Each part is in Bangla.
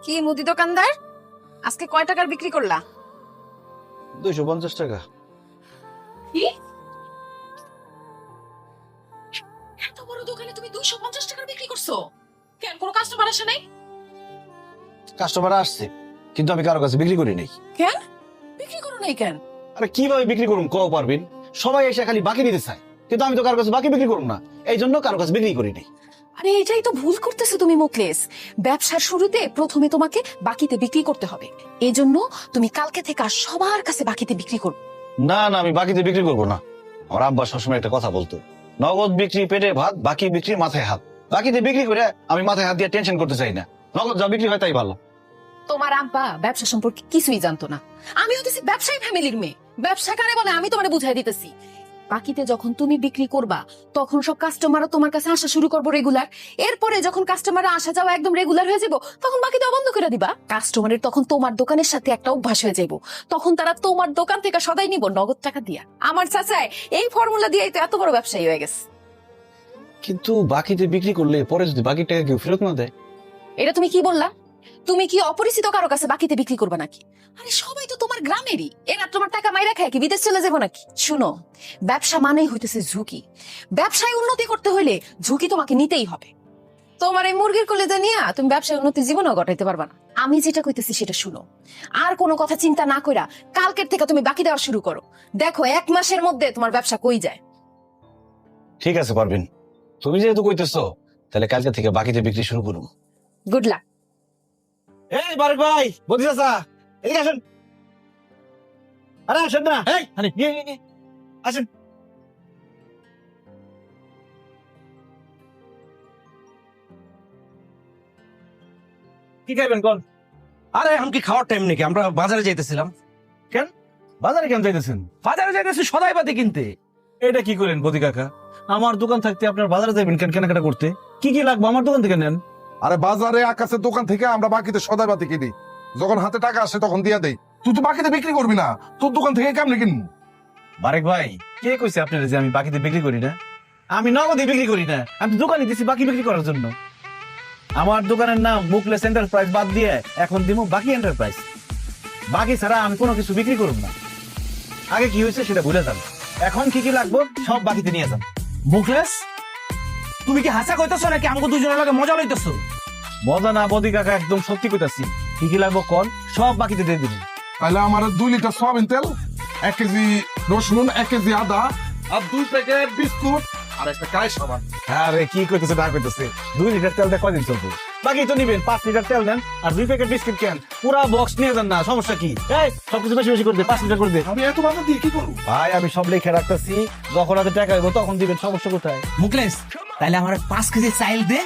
কি মুদি দোকানদার, আজকে কয় টাকার বিক্রি করলা? 250 টাকা। কি এত বড় দোকানে তুমি 250 টাকার বিক্রি করছো? কেন, কোনো কাস্টমার আসে নাই? কাস্টমার আসছে, কিন্তু আমি কারো কাছে বিক্রি করি নাই। কেন বিক্রি করো নাই কেন? আরে কিভাবে বিক্রি করুম কও পারবেন? সবাই এসে খালি বাকি নিতে চায়, কিন্তু আমি তো কারো কাছে বাকি বিক্রি করুম না, এই জন্য কারো কাছে বিক্রি করি নাই। আরে এটাই তো ভুল করতেছো তুমি মুকলেশ। ব্যবসার শুরুতে প্রথমে তোমাকে বাকিতে বিক্রি করতে হবে, এজন্য তুমি কালকে থেকে আর সবার কাছে বাকিতে বিক্রি করবে। না না, আমি বাকিতে বিক্রি করবো না। আমার আব্বা সবসময় একটা কথা বলতো, নগদ বিক্রি পেটে ভাত, বাকি বিক্রি মাথায় হাত। বাকিতে বিক্রি করে আমি মাথায় হাত দিয়ে টেনশন করতে চাই না, নগদ যা বিক্রি হয় তাই ভালো। তোমার আব্বা ব্যবসা সম্পর্কে কিছুই জানতো না। আমি হতেছি ব্যবসায়ী ফ্যামিলির মেয়ে, ব্যবসা কারে বলে আমি তোমারে বুঝাই দিতেছি। বাকিতে যখন তুমি বিক্রি করবা তখন সব কাস্টমারও তোমার কাছে আসা শুরু করবো রেগুলার। এরপরে যখন কাস্টমাররা আসা যাওয়া একদম রেগুলার হয়ে যাবো, তখন বাকি দেওয়া বন্ধ করে দিবা। কাস্টমারের তখন তোমার দোকানের সাথে একটা অভ্যাস হয়ে যাবো, তখন তারা তোমার দোকান থেকে সদাই নিব নগদ টাকা দিয়া। আমার চাচাই এই ফর্মুলা দিয়েই তো এত বড় ব্যবসায়ী হয়ে গেছে। কিন্তু বাকিতে বিক্রি করলে পরে যদি বাকি টাকা কেউ ফেরত না দেয়? এটা তুমি কি বললা? তুমি কি অপরিচিত কারো কাছে বাকিতে বিক্রি করবে নাকি? আরে সবাই তো তোমার গ্রামেরই, এরা তোমার টাকা মাইরা খায় কি বিদেশ চলে যাবো নাকি? শুনো, ব্যবসা মানেই হইতেছে ঝুঁকি। ব্যবসায় উন্নতি করতে হইলে ঝুঁকি তোমাকে নিতেই হবে। তোমার এই মুরগির কলেজা নিয়ে তুমি ব্যবসায় উন্নতি জীবনেও ঘটাইতে পারবা না। আমি যেটা কইতেছি সেটা শুনো, আর কোনো কথা চিন্তা না কইরা কালকের থেকে তুমি বাকি দেওয়া শুরু করো। দেখো 1 মাসের মধ্যে তোমার ব্যবসা কই যায়। ঠিক আছে পারবেন, তুমি যেহেতু কইতেছো তাহলে কালকে থেকে বাকিতে বিক্রি শুরু করুন। Good luck. এই বারেক ভাই, বদি চাচা, এদিকে আসেন। আরে আসেন না, এই আরে আসেন। কি খাইবেন কোন? আরে এখন কি খাওয়ার টাইম নাকি? আমরা বাজারে যাইতেছিলাম। বাজারে কেন যাইতেছেন? বাজারে যাইতেছি সদাই পাতি কিনতে। এটা কি করেন বদি কাকা? আমার দোকান থাকতে আপনার বাজারে যাবেন কেন কেনাকাটা করতে? কি কি লাগবে আমার দোকান থেকে নেন। আরে বাজারে আকাশের দোকান থেকে আমরা বাকিতে সদাই বাতি কিনি, যখন হাতে টাকা আসে তখন দিয়া দেই। তুই তো বাকিতে বিক্রি করবি না, তোর দোকান থেকে কেমনে কিনবো? বারেক ভাই, কে কইছে আপনার যে আমি বাকিতে বিক্রি করি না? আমি নগদে বিক্রি করি না, আমি দোকানে দিছি বাকি বিক্রি করার জন্য। আমার দোকানের নাম মুকলেস এন্টারপ্রাইজ বাদ দিয়ে এখন দিব বাকি এন্টারপ্রাইজ। বাকি ছাড়া আমি কোনো কিছু বিক্রি করব না। আগে কি হয়েছে সেটা ভুলে যান, এখন কি কি লাগবে সব বাকিতে নিয়ে যান। মুখলেস, তুমি কি হাসা কইতেছো নাকি আমাকে দুজনের লাগে মজা লইতেছো? মজা না বদি কাকা, একদম সত্যি কইতাছি। কি কি লাগবে কোন, সব বাকিতে দিয়ে দিবেন। তাহলে আমার 2 লিটার সয়াবিন তেল, 1 কেজি রসুন, 1 কেজি আদা, আর 2 প্যাকেট বিস্কুট, আর একটা কাই সাবান। আরে কি কইতেছে না কইতেছে, 2 লিটার তেল দিয়ে কয়দিন চলবে? বাকি তো নিবেন 5 লিটার তেল দেন, আর 2 প্যাকেট বিস্কিট কেন, পুরা বক্স নিয়ে যান না, সমস্যা কি? এই সবকিছু বেশি বেশি করে দে, 5 লিটার করে দে। আমি এত বাজার দিয়ে কি করবো? ভাই আমি সব লিখে রাখতেছি, যখন হাতে টাকা হইব তখন দিবেন, সমস্যা কোথায়? মুখলেস, তাহলে আমার 5 কেজি চাইল দে,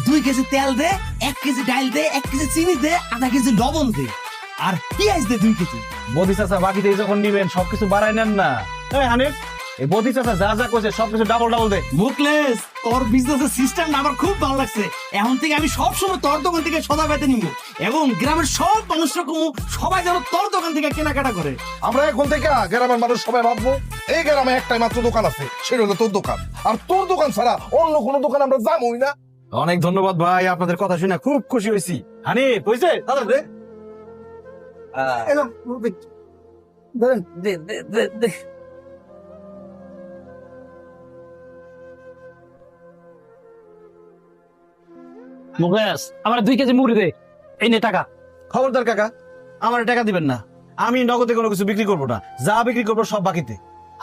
2 কেজি তেল দে, 1 কেজি ডাইল দে, 1 কেজি চিনি দে, আধা কেজি লবণ দে, আর পেঁয়াজ দে 2 কেজি। বদি চাচা বাকিতে যখন নিবেন সবকিছু বাড়াই নেন না। এই হানিফ, এই বদি চাচা যা যা কইছে সবকিছু ডাবল ডাবল দে। মুখলেস, তোর বিজনেসের সিস্টেমটা আমার খুব ভালো লাগছে। এখন থেকে আমি সব সময় তোর দোকান থেকে সদা পেতে নিব, এবং গ্রামের সব মানুষরা সবাই যেন তোর দোকান থেকে কেনাকাটা করে। আমরা এখন থেকে গ্রামের মানুষ সবাই ভাববো এই গ্রামে একটাই মাত্র দোকান আছে, সেটা হলো তোর দোকান। আর তোর দোকান ছাড়া অন্য কোনো দোকান আমরা যাবোই না। অনেক ধন্যবাদ ভাই, আপনাদের কথা শুনে খুব খুশি হয়েছি। হানিফ কইছে দাদা দে। মুখলেস, আমার 2 কেজি মুড়ি দে, এই নে টাকা। খবরদার কাকা, আমার টাকা দিবেন না, আমি নগদে কোনো কিছু বিক্রি করবো না, যা বিক্রি করবো সব বাকিতে।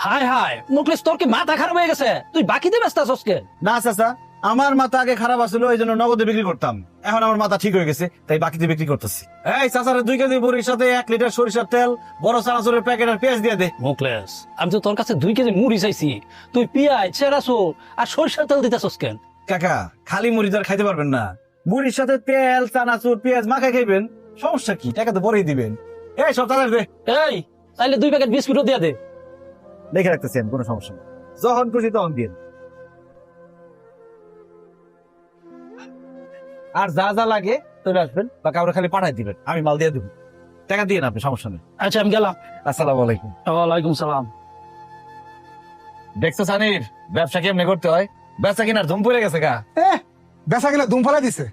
হায় হায় মুখলেস, তোর কি মাথা খারাপ হয়ে গেছে? তুই বাকিতে ব্যস্ত আছিস কে? না চাচা, আমার মাথা আগে খারাপ আছিল, এই জন্য নগদে বিক্রি করতাম। এখন আমার মাথা ঠিক হয়ে গেছে, তাই বাকিতে বিক্রি করতেছি। এই চাচারে 2 কেজি মুড়ির সাথে 1 লিটার সরিষার তেল, বড় চানাচুরের প্যাকেট আর পেঁয়াজ দিয়ে দে। মুখলেস, আমি তো তোর কাছে 2 কেজি মুড়ি চাইছি, তুই পেঁয়াজ, চেরাচুর আর সরিষার তেল দিতেছস কেন? কাকা, খালি মুড়ি তো আর খাইতে পারবেন না, মুড়ির সাথে তেল, চানাচুর, পেঁয়াজ মাখা খাইবেন, সমস্যা কি? টাকা তো পরেই দিবেন। এই সব তাড়াতাড়ি দে। এই তাইলে 2 প্যাকেট বিস্কুটও দিয়ে দে। দেখে রাখতেছি আমি, কোনো সমস্যা নেই, যখন খুশি তখন দিন। আর যা যা লাগে চলে আসবেন, বা কাউরে খালি পাঠাই দিবেন, আমি মাল দিয়ে দেবো। টাকা দিয়ে না আপনি, সমস্যা নেই। আচ্ছা আমি গেলাম। আসসালামু আলাইকুম। ওয়ালাইকুম সালাম। দেখছো সানির, ব্যবসা কেমনে করতে হয়? ব্যবসা কিনার ধুম পড়ে গেছে গা। বেচা গেলে দুম ফেলাই দিছে।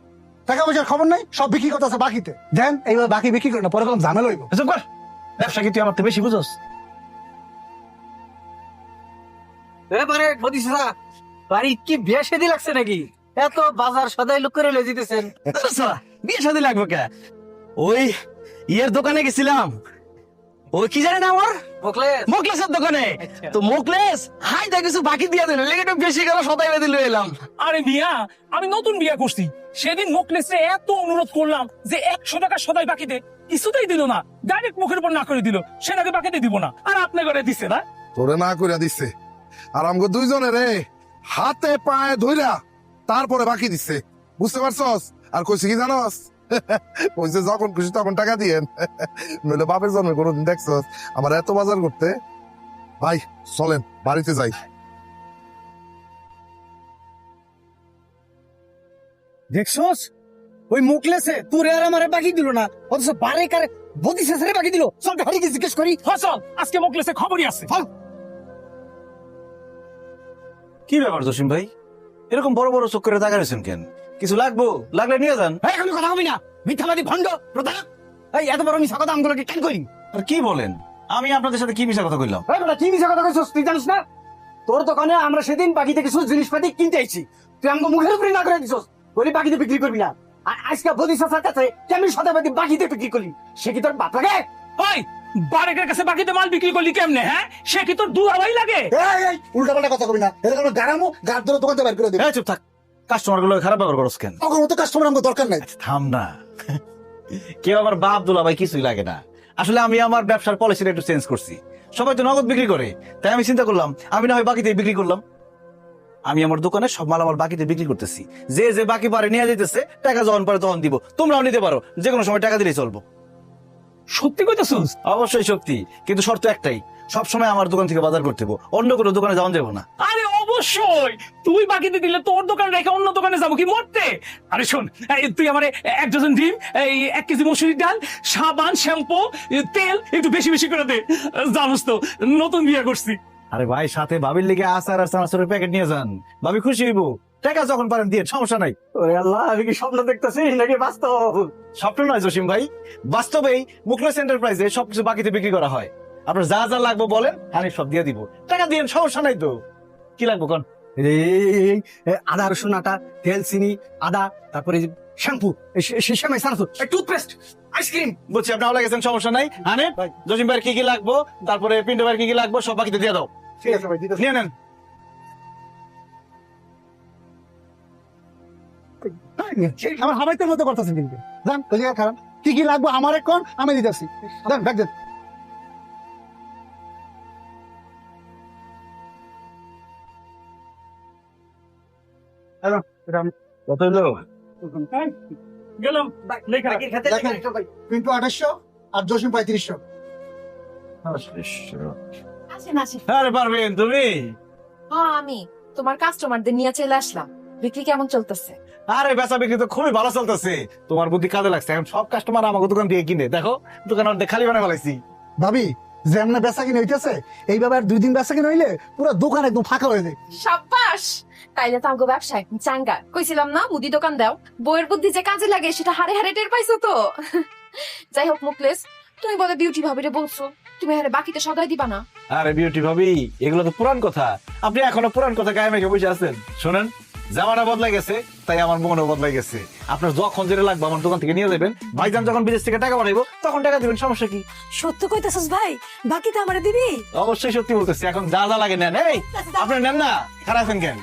টাকা পয়সার খবর নাই, সব বিক্রি করতে আছে বাকিতে। দেন এইভাবে বাকি বিক্রি করে না, পরে কোনো ঝামেলা হইব। চুপ কর, ব্যবসা কি তুই আমার তো বেশি বুঝোস? এবারে মোদি চাচা বাড়ি কি বিয়ে শাদী লাগছে নাকি? এত বাজার সদাই লোক করে লয়ে যেতেছেন। বিয়ে শাদী লাগবে কে? ওই ইয়ের দোকানে গেছিলাম, ওই কি জানি না আমার মোকলেসের দোকানে। তো মোকলেস হাই দা কিছু বাকি দিয়ে দিল, লেগে একটু বেশি করে সদাই বেঁধে লয়ে এলাম। আরে মিয়া, আমি নতুন বিয়ে করছি, সেদিন মোকলেসে এত অনুরোধ করলাম যে 100 টাকা সদাই বাকি দে, কিছুতেই দিল না, ডাইরেক্ট মুখের উপর না করে দিল, সে নাকি বাকিতে দিব না, আর আপনি করে দিছে না। তোরে না কইরা দিচ্ছে, আর আমগো দুইজনে রে হাতে পায়ে ধইরা তারপরে বাকি দিচ্ছে, বুঝতে পারছস? আর কইছে কি জানোস? কইছে যখন খুশি তখন টাকা দিয়েন, নইলে বাপের জন্য কোনোদিন দেখছস আমার এত বাজার করতে? ভাই চলেন বাড়িতে যাই। দেখছস ওই মুকলেসে তোর আর আমারে বাকি দিল না, অথচ বারে কারে বদি শেষে বাকি দিল। চল হারিকে জিজ্ঞেস করি। ফসল আজকে মোকলেসে খবরই আছে। কি ব্যাপার জসিম ভাই, এরকম বড় বড় চোখ করে তাকাইছেন কেন? কিছু লাগবো, লাগলে নিয়ে যান। এই আমি কথা কবি না, মিথ্যাবাদী ভণ্ড প্রধান। এই এত বড় মিশা কথা আমগুলোকে কেন করি? আর কি বলেন, আমি আপনাদের সাথে কি মিশা কথা কইলাম? এই বেটা কি মিশা কথা কইছস তুই জানিস না? তোর দোকানে আমরা সেদিন বাকিতে কিছু জিনিসপাতি কিনতে আইছি, তুই আমাকে মুখের উপরে না করে দিছস, বলি বাকিতে বিক্রি করবি না। আর আজকে বদি চাচার কাছে কেমন সদাবাদী বাকিতে বিক্রি করলি, সে কি তোর বাপ লাগে? ওই বারেকের কাছে বাকিতে মাল বিক্রি করলি কেমনে? হ্যাঁ, সে কি তোর দুলাভাই লাগে? এই উল্টা পাল্টা কথা কবি না, এরকম গারামো গার ধরে দোকান থেকে বের করে দেবে। এই চুপ থাক, কাস্টমার গুলো খারাপ ব্যবহার করছ কেন? তখন মতো কাস্টমার আমাকে দরকার নাই। থাম না, কেউ আমার বাপ দুলা ভাই কিছুই লাগে না। আসলে আমি আমার ব্যবসার পলিসিটা একটু চেঞ্জ করছি, সবাই তো নগদ বিক্রি করে, তাই আমি চিন্তা করলাম আমি না হয় বাকিতে বিক্রি করলাম। আমি আমার দোকানে সব মাল আমার বাকিতে বিক্রি করতেছি, যে যে বাকি পারে নিয়ে যেতেছে, টাকা যখন পারে তখন দিব, তোমরাও নিতে পারো, যে কোনো সময় টাকা দিলেই চলবো। সত্যি কইতাছস? অবশ্যই সত্যি, কিন্তু শর্ত একটাই, সব সময় আমার দোকান থেকে বাজার করতে হবে, অন্য কোনো দোকানে যাওয়া যাবো না। আরে অবশ্যই, তুই বাকিতে দিলে তোর দোকান রেখে অন্য দোকানে যাবো কি মরতে? আরে শোন, তুই আমার 1 ডজন ডিম, 1 কেজি মসুরির ডাল, সাবান, শ্যাম্পু, তেল একটু বেশি বেশি করে দে। জানোস তো নতুন বিয়ে করছি। আরে ভাই, সাথে ভাবির লিগে আচার আর চানাচুরের প্যাকেট নিয়ে যান, ভাবি খুশি হইব। টাকা যখন পারেন দিয়ে, সমস্যা নাই। ওরে আল্লাহ, আমি কি স্বপ্ন দেখতেছি নাকি বাস্তব? স্বপ্ন নয় জসিম ভাই, বাস্তবেই মুখলেস এন্টারপ্রাইজে সবকিছু বাকিতে বিক্রি করা হয়। আপনার যা যা লাগবে বলেন, আমি সব দিয়ে দিব, টাকা দিয়ে সমস্যা নাই তো। কি লাগবে কোন? এই আদা রসুন আটা, তেল, চিনি, আদা, তারপরে শ্যাম্পু, শ্যাম্পু, সারসু, টুথপেস্ট, আইসক্রিম। বলছি আপনি ভালো গেছেন, সমস্যা নাই। হানে জসিম ভাইয়ের কি কি লাগবে, তারপরে পিন্টু ভাইয়ের কি কি লাগবে, সব বাকিতে দিয়ে দাও। ঠিক আছে ভাই, দিতেছি। নিয়ে নেন। আমার হাবাইতের মতো করতেছেন কিন্তু। জান ওই জায়গায় খারাপ, কি কি লাগবে আমার কোন আমি দিতেছি। দেন ব্যাগ দেন। হ্যালো, এটা আমি কত হলো? গেলাম লেখা। দেখেন, কিন্তু 2800 আর জসিম 3500। আসেন আসেন। আরে পারবেন তুমি? হ্যাঁ, আমি তোমার কাস্টমারদের নিয়ে চলে আসলাম। বিক্রি কেমন চলতেছে? আরে বেচা বিক্রি তো খুবই ভালো চলতেছে, তোমার বুদ্ধি কাজে লাগছে। এখন সব কাস্টমার আমাকে দোকান থেকে কিনে, দেখো দোকান অর্ধেক খালি বানায় ফেলাইছি। ভাবি, যেমন বেচা কিনে হইতেছে, এইভাবে আর 2 দিন বেচা কিনে হইলে পুরো দোকান একদম ফাঁকা হয়ে যায়। সাব্বাস, তাইলে তো আমগো ব্যবসায় চাঙ্গা। কইছিলাম না মুদি দোকান দাও, বইয়ের বুদ্ধি যে কাজে লাগে সেটা হারে হারে টের পাইছো তো। যাই হোক মুকলেস, তুমি বলে বিউটি ভাবিরে বলছো তুমি হারে বাকিতে সদাই দিবা না। আরে বিউটি ভাবি, এগুলো তো পুরান কথা, আপনি এখনো পুরান কথা গায়ে মেখে বসে আছেন। শোনেন, জামানা বদলাই গেছে, তাই আমার মনও বদলাই গেছে। আপনার যখন যেটা লাগবে আমার দোকান থেকে নিয়ে যাবেন, ভাইজান যখন বিদেশ থেকে টাকা পাঠাইবো তখন টাকা দিবেন, সমস্যা কি? সত্য কইতাছস ভাই, বাকিতে আমারে দিবি? অবশ্যই সত্যি বলতেছি, এখন যা যা লাগে নেন। এই আপনি নেন না, খারাপ আছেন কেন?